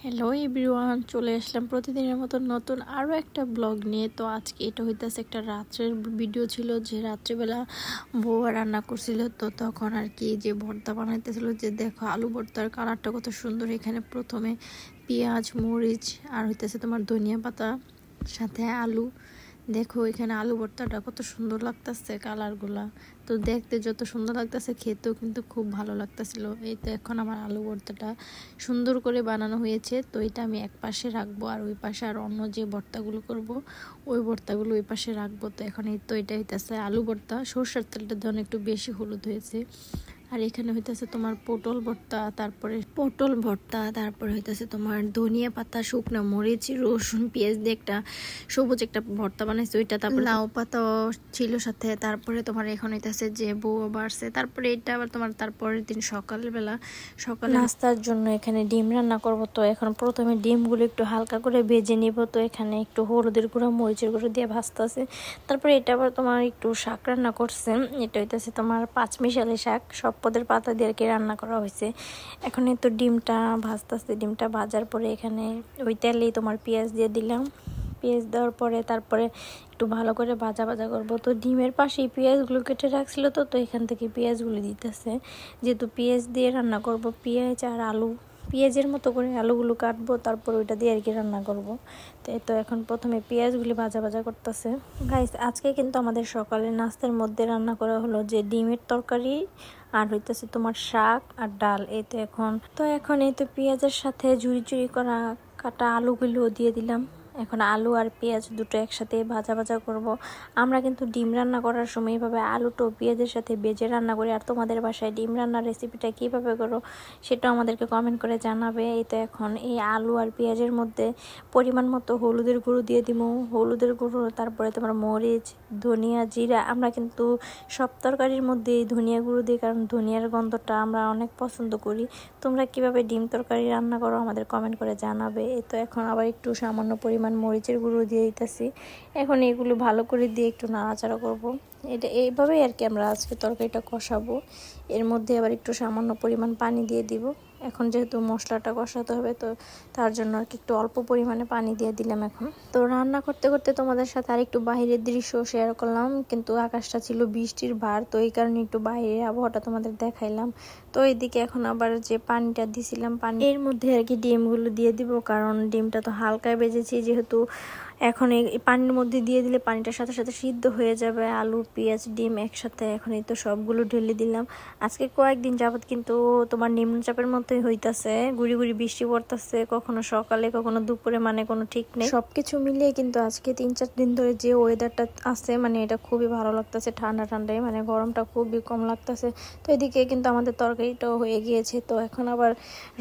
Hello everyone, চলে আসলাম প্রতিদিনের মতো নতুন আরও একটা ব্লগ নিয়ে। তো আজকে এটা হইতেছে একটা রাত্রের ভিডিও ছিল, যে রাত্রেবেলা বউ রান্না করছিল। তো তখন আর কি যে ভর্তা বানাইতেছিল, যে দেখো আলু ভর্তার কালারটা কত সুন্দর। এখানে প্রথমে পেঁয়াজ, মরিচ আর হইতেছে তোমার ধনিয়া পাতা, সাথে আলু। দেখো এখানে আলু ভর্তাটা কত সুন্দর লাগতেছে কালারগুলা। তো দেখতে যত সুন্দর লাগতেছে, খেতেও কিন্তু খুব ভালো লাগতেছিল। এই তো এখন আমার আলু ভর্তাটা সুন্দর করে বানানো হয়েছে। তো এটা আমি এক পাশে রাখবো, আর ওই পাশে আর অন্য যে ভর্তাগুলো করব ওই ভর্তাগুলো ওই পাশে রাখবো। তো এখন এই তো এটা হইতেছে আলু ভর্তা। সরষের তেলটা যেন একটু বেশি হলুদ হয়েছে। আর এখানে হইতেছে তোমার পটল ভর্তা, তারপরে হইতেছে তোমার ধনিয়া পাতা, শুকনো মরিচ, রসুন, পেঁয়াজ দিয়ে একটা সবুজ একটা ভর্তা বানাইছে ওইটা। তারপর লাউ পাতাও ছিল সাথে। তারপরে তোমার এখন হইতেছে যে বউ বাড়ছে। তারপরে এটা আবার তোমার তারপরের দিন সকালে নাস্তার জন্য এখানে ডিম রান্না করব। তো এখন প্রথমে ডিমগুলো একটু হালকা করে ভেজে নিব। তো এখানে একটু হলুদের গুঁড়া, মরিচের গুঁড়ো দিয়ে ভাজতেছে। তারপরে এটা আবার তোমার একটু শাক রান্না করছে। এটা হইতেছে তোমার পাঁচমিশালি শাক, সব পদের পাতা দিয়ে আর কি রান্না করা হয়েছে। এখন তো ডিমটা ভাজতেছে। ডিমটা ভাজার পরে এখানে ওই তেলেই তোমার পেঁয়াজ দিয়ে দিলাম। পেঁয়াজ দেওয়ার পরে তারপরে একটু ভালো করে ভাজা করব। তো ডিমের পাশেই পেঁয়াজগুলো কেটে রাখছিল। তো এখান থেকে পেঁয়াজগুলো দিতেছে, যেহেতু পেঁয়াজ দিয়ে রান্না করব। পেঁয়াজ আর আলু, পেঁয়াজের মতো করে আলুগুলো কাটবো, তারপর ওইটা দিয়ে আর কি রান্না করব। তো এখন প্রথমে পেঁয়াজগুলি ভাজা করতেছে। গাইস, আজকে কিন্তু আমাদের সকালে নাস্তার মধ্যে রান্না করা হলো যে ডিমের তরকারি, আর হইতেছে তোমার শাক আর ডাল। এই তো এখন এই তো পেঁয়াজের সাথে ঝুরি করা কাটা আলুগুলো দিয়ে দিলাম। এখন আলু আর পেঁয়াজ দুটো একসাথে ভাজা করব। আমরা কিন্তু ডিম রান্না করার সময় এইভাবে আলুটো পেঁয়াজের সাথে ভেজে রান্না করি। আর তোমাদের বাসায় ডিম রান্নার রেসিপিটা কীভাবে করো সেটাও আমাদেরকে কমেন্ট করে জানাবে। এই তো এখন এই আলু আর পেঁয়াজের মধ্যে পরিমাণ মতো হলুদের গুঁড়ো দিয়ে দিব। হলুদের গুঁড়ো, তারপরে তোমার মরিচ, ধনিয়া, জিরা। আমরা কিন্তু সব তরকারির মধ্যে ধনিয়া গুঁড়ো দিই, কারণ ধনিয়ার গন্ধটা আমরা অনেক পছন্দ করি। তোমরা কিভাবে ডিম তরকারি রান্না করো আমাদের কমেন্ট করে জানাবে। এই তো এখন আবার একটু সামান্য পরিমাণ মরিচের গুঁড়ো দিয়ে দিতেছি। এখন এগুলো ভালো করে দিয়ে একটু নাড়াচাড়া করব। এটা এইভাবেই আর কি আমরা আজকে তরকারিটা কষাবো। এর মধ্যে আবার একটু সামান্য পরিমাণ পানি দিয়ে দিব। এখন যেহেতু মশলাটা কষাতে হবে, তো তার জন্য আর কি একটু অল্প পরিমাণে পানি দিয়ে দিলাম। এখন তো রান্না করতে তোমাদের সাথে আর একটু বাইরের দৃশ্য শেয়ার করলাম, কিন্তু আকাশটা ছিল বৃষ্টির ভার, তো এই কারণে একটু বাইরের আবহাওয়াটা তোমাদের দেখাইলাম। তো এইদিকে এখন আবার যে পানিটা দিছিলাম, পানি এর মধ্যে আর কি ডিমগুলো দিয়ে দিব, কারণ ডিমটা তো হালকায় ভেজেছি যেহেতু। এখন এই পানির মধ্যে দিয়ে দিলে পানিটার সাথে সাথে সিদ্ধ হয়ে যাবে আলু, পেঁয়াজ, ডিম একসাথে। এখন এই তো সবগুলো ঢেলে দিলাম। আজকে কয়েকদিন যাবত কিন্তু তোমার নিম্নচাপের মতোই হইতাছে, গুড়ি বৃষ্টি পড়তেছে, কখনো সকালে কখনো দুপুরে, মানে কোনো ঠিক নেই। সবকিছু মিলিয়ে কিন্তু আজকে 3-4 দিন ধরে যে ওয়েদারটা আছে, মানে এটা খুবই ভালো লাগতেছে। ঠান্ডায় মানে গরমটা খুবই কম লাগতেছে। তো এদিকে কিন্তু আমাদের তরকারিটাও হয়ে গিয়েছে। তো এখন আবার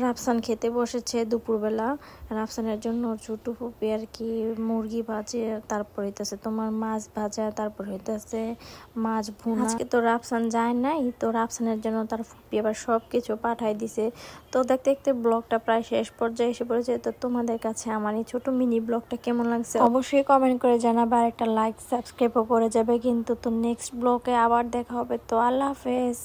রাফসান খেতে বসেছে দুপুরবেলা। রাফসানের জন্য ছোট ফুপি আর কি মুরগি ভাজে, তারপর হইতেছে তোমার মাছ ভাজা, তারপর হইতেছে মাছ ভুনা। আজকে তো রাফসান যায় নাই, তো রাফসানের জন্য তার ফুপি আবার সবকিছু পাঠাই দিছে। তো দেখতে ব্লগটা প্রায় শেষ পর্যায়ে এসে পড়েছে। তো তোমাদের কাছে আমার এই ছোট মিনি ব্লগটা কেমন লাগছে অবশ্যই কমেন্ট করে জানাবে, আর একটা লাইক সাবস্ক্রাইবও করে যাবে কিন্তু। তো নেক্সট ব্লগে আবার দেখা হবে। তো আল্লাহ হাফেজ।